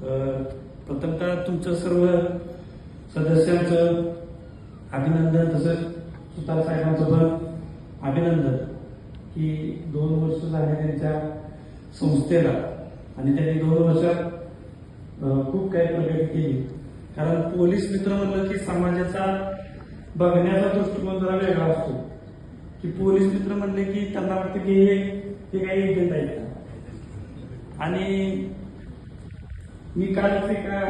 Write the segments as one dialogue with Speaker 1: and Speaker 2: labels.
Speaker 1: प्रथमतः तुमचं सर्व सदस्यांचं अभिनंदन, तसंच सुतार साहेबांचं पण अभिनंदन की 2 वर्ष झाले त्यांच्या संस्थेला आणि त्यांनी 2 वर्षात खूप काही प्रगती केली. कारण पोलीस मित्र म्हणलं की समाजाचा बघण्याचा दृष्टिकोन जरा वेगळा असतो. की पोलीस मित्र म्हणले की त्यांना वाटतं की हे काही एजंट आहेत. आणि मी कालच एका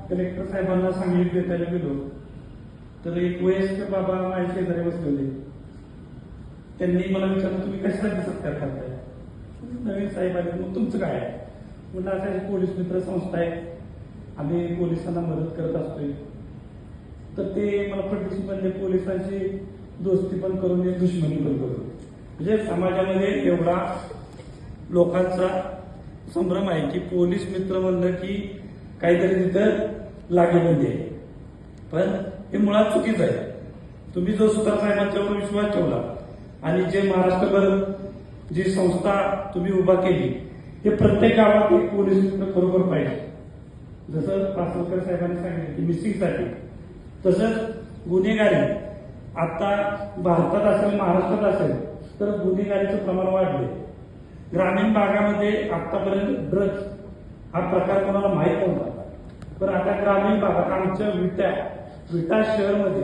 Speaker 1: कलेक्टर साहेबांना सांगलीत भेटायला गेलो तर एक वयस्कर बाबा माझ्या शेजारी बसले होते. त्यांनी मला विचारलं, तुम्ही कशासाठी सत्कार करताय? नवीन साहेब आले. मग तुमचं काय आहे? म्हणलं असं पोलीस मित्र संस्था आहे, आम्ही पोलिसांना मदत करत असतोय. तर ते मला फडणवीस म्हणले, पोलिसांची दोस्ती पण करून दुश्मनी पण करू. म्हणजे समाजामध्ये एवढा लोकांचा संभ्रम आहे की पोलीस मित्र म्हणलं की काहीतरी तिथं लागेबंदी आहे. पण हे मुळात चुकीचं आहे. तुम्ही जो सुतार साहेबांच्यावर विश्वास ठेवला आणि जे महाराष्ट्रभर जी संस्था तुम्ही उभा केली, हे प्रत्येक गावात एक पोलीस मित्र बरोबर पाहिजे. जसं पासलकर साहेबांनी सांगितलं की मिसिंगसाठी, तसंच गुन्हेगारी आता भारतात असेल महाराष्ट्रात असेल तर गुन्हेगारीचं प्रमाण वाढले. ग्रामीण भागामध्ये आतापर्यंत ड्रग्ज हा प्रकार कोणाला माहीत नव्हता, पण आता ग्रामीण भागात आमच्या विटा शहरमध्ये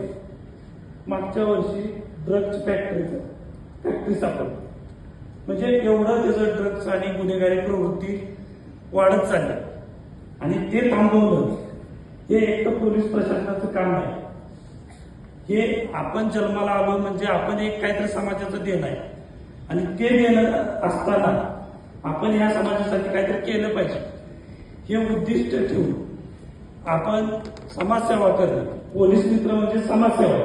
Speaker 1: मागच्या वर्षी ड्रग्ज फॅक्टरी सापडली. म्हणजे एवढं त्याचं ड्रग्ज आणि गुन्हेगारी प्रवृत्ती वाढत चालली आणि ते थांबवणं हे एक तर पोलीस प्रशासनाचं काम आहे. हे आपण जन्माला आलो म्हणजे आपण एक काहीतरी समाजाचं देणं आहे आणि ते देणं असताना आपण ह्या समाजासाठी काहीतरी केलं पाहिजे हे उद्दिष्ट ठेवून आपण समाजसेवा करणं. पोलीस मित्र म्हणजे समाजसेवा.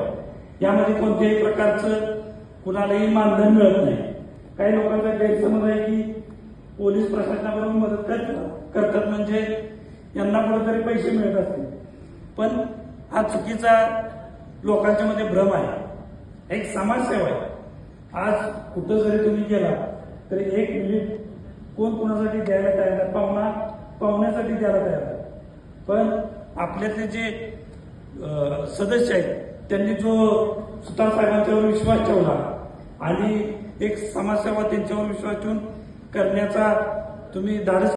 Speaker 1: यामध्ये कोणत्याही प्रकारचं कुणालाही मानधन मिळत नाही. काही लोकांचा गैरसमज आहे की पोलीस प्रशासनाबरोबर मदत करतात म्हणजे यांना कुठेतरी पैसे मिळत असतील, पण हा चुकीचा लोकांच्या मध्ये भ्रम आहे. एक समाजसेवा आहे. आज कुठं जरी तुम्ही गेला तरी 1 मिनिट कोण कुणासाठी द्यायला तयार आहे, पाहुण्यासाठी द्यायला तयार आहे. पण आपल्यातले जे सदस्य आहेत त्यांनी जो सुतार साहेबांच्यावर विश्वास ठेवला आणि एक समाजसेवा त्यांच्यावर विश्वास ठेवून करण्याचा तुम्ही धाडस